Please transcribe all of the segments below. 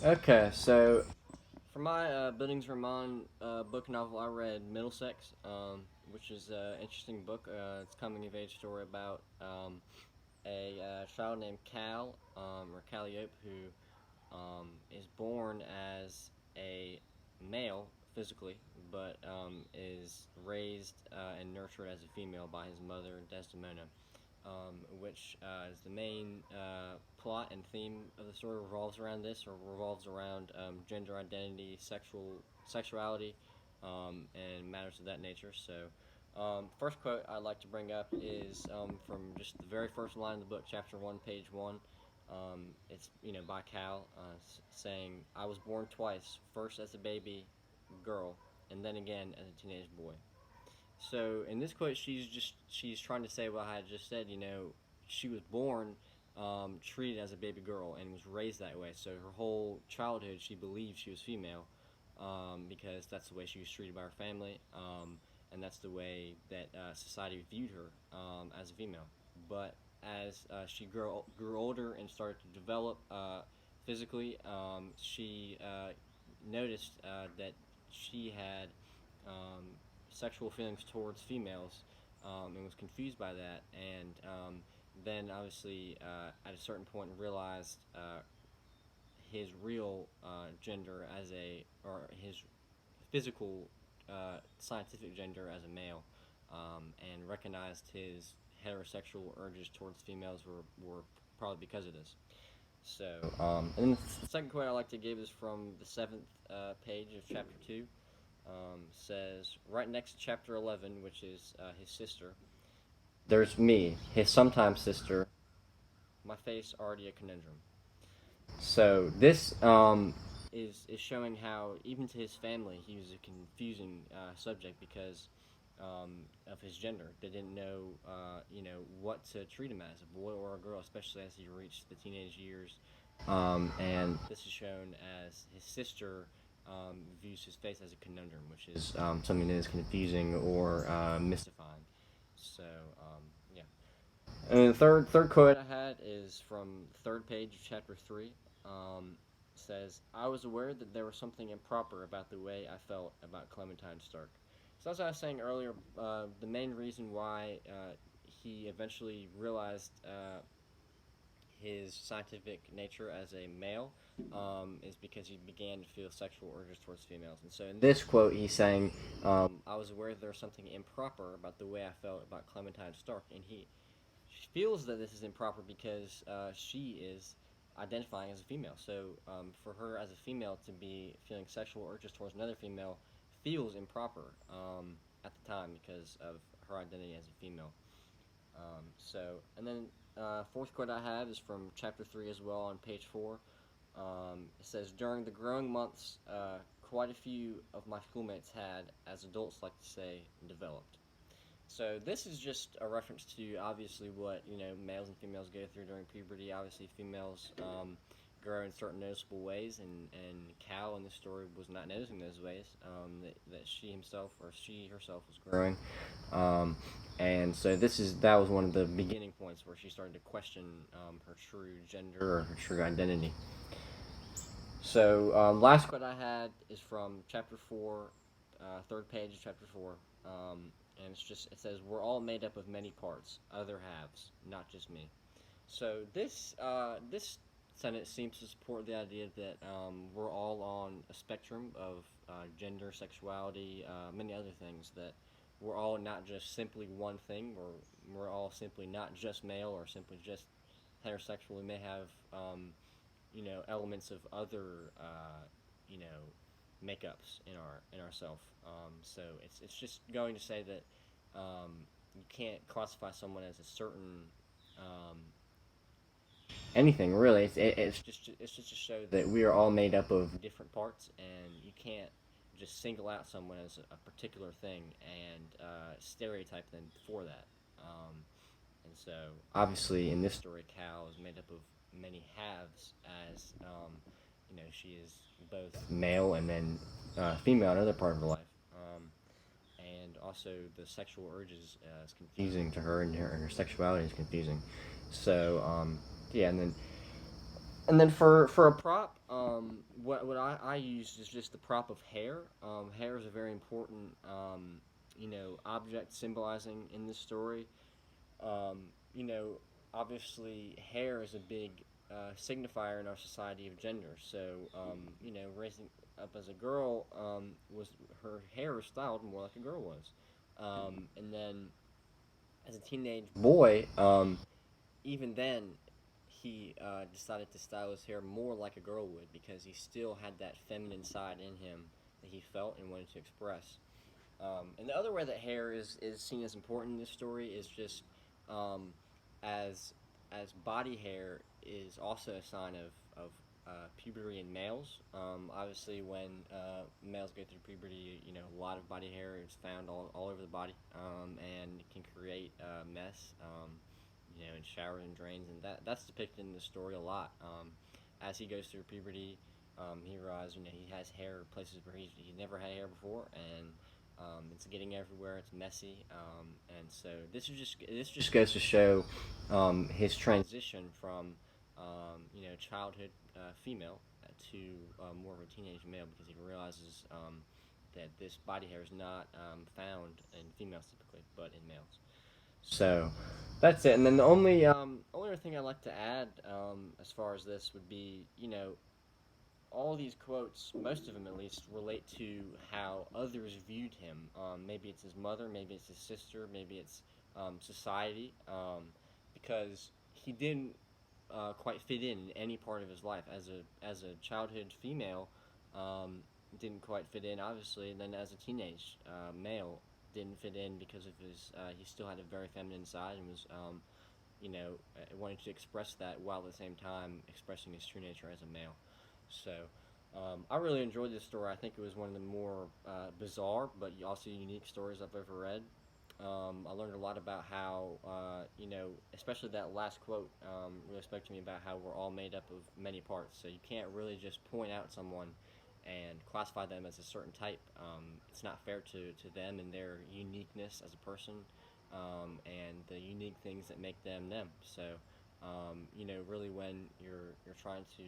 Okay, so for my Bildungsroman book novel, I read Middlesex, which is an interesting book. It's a coming of age story about a child named Cal, or Calliope, who is born as a male physically, but is raised and nurtured as a female by his mother, Desdemona. Which is the main plot and theme of the story revolves around this, or revolves around gender identity, sexuality, and matters of that nature. So, first quote I'd like to bring up is from just the very first line of the book, chapter one, page one. It's by Cal, saying, "I was born twice, first as a baby girl, and then again as a teenage boy." So in this quote, she's trying to say what I had just said. She was born treated as a baby girl and was raised that way. So her whole childhood, she believed she was female because that's the way she was treated by her family, and that's the way that society viewed her as a female. But as she grew older and started to develop physically, she noticed that she had um, sexual feelings towards females, and was confused by that. And then, obviously, at a certain point, realized his real gender as or his physical, scientific gender as a male, and recognized his heterosexual urges towards females were probably because of this. So, and the second quote I like to give is from the seventh page of chapter 2. Says, right next to chapter 11, which is his sister, there's me, his sometime sister, my face already a conundrum. So this is showing how even to his family he was a confusing subject because of his gender. They didn't know what to treat him as, a boy or a girl, especially as he reached the teenage years. And this is shown as his sister views his face as a conundrum, which is something that is confusing or mystifying. So yeah. And the third quote I had is from the third page of chapter 3. Says, "I was aware that there was something improper about the way I felt about Clementine Stark." So as I was saying earlier, the main reason why he eventually realized his scientific nature as a male is because he began to feel sexual urges towards females. And so in this quote, he's saying, "I was aware that there was something improper about the way I felt about Clementine Stark," and he feels that this is improper because she is identifying as a female. So for her as a female to be feeling sexual urges towards another female feels improper at the time because of her identity as a female. And then fourth quote I have is from chapter 3 as well on page 4. It says, "During the growing months, quite a few of my schoolmates had, as adults like to say, developed." So this is just a reference to obviously what males and females go through during puberty. Obviously, females grow in certain noticeable ways, and Cal in this story was not noticing those ways that she herself was growing, um, and so that was one of the beginning points where she started to question her true gender or her true identity. So last quote I had is from chapter 4, third page of chapter 4. And it says, "We're all made up of many parts, other halves, not just me." So this sentence seems to support the idea that we're all on a spectrum of gender, sexuality, many other things. That we're all not just simply one thing, or we're all simply not just male or simply just heterosexual. We may have elements of other makeups in ourself. So it's just going to say that you can't classify someone as a certain um, anything really. It's just to show that we are all made up of different parts, and you can't just single out someone as a particular thing and stereotype them for that. And so, obviously, in this story, Cal is made up of many halves, as she is both male and then female in another part of her life. And also, the sexual urges is confusing to her, and her sexuality is confusing. So, yeah, and then for a prop, what I use is just the prop of hair. Hair is a very important object symbolizing in this story. Um, you know, Obviously, hair is a big signifier in our society of gender. So, raising up as a girl was her hair was styled more like a girl was, and then as a teenage boy, even then, he decided to style his hair more like a girl would because he still had that feminine side in him that he felt and wanted to express. And the other way that hair is seen as important in this story is just um, as as body hair is also a sign of puberty in males. Obviously, when males go through puberty, a lot of body hair is found all over the body, and it can create a mess. In showers and drains, and that's depicted in the story a lot. As he goes through puberty, he realizes he has hair places where he never had hair before, and it's getting everywhere. It's messy, and so this just goes to show his transition from childhood female to more of a teenage male because he realizes that this body hair is not found in females typically, but in males. So that's it. And then the only other thing I'd like to add as far as this would be, all these quotes, most of them at least, relate to how others viewed him. Maybe it's his mother, maybe it's his sister, maybe it's society, because he didn't quite fit in any part of his life. As a childhood female, um, didn't quite fit in, obviously, and then as a teenage male, didn't fit in because of his. He still had a very feminine side and was, wanted to express that while at the same time expressing his true nature as a male. So I really enjoyed this story. I think it was one of the more bizarre but also unique stories I've ever read. I learned a lot about how, especially that last quote really spoke to me about how we're all made up of many parts. So you can't really just point out someone and classify them as a certain type. It's not fair to them and their uniqueness as a person and the unique things that make them them. So, really when you're trying to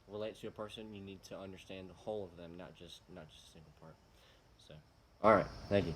relate to a person, you need to understand the whole of them, not just a single part. So, all right, thank you.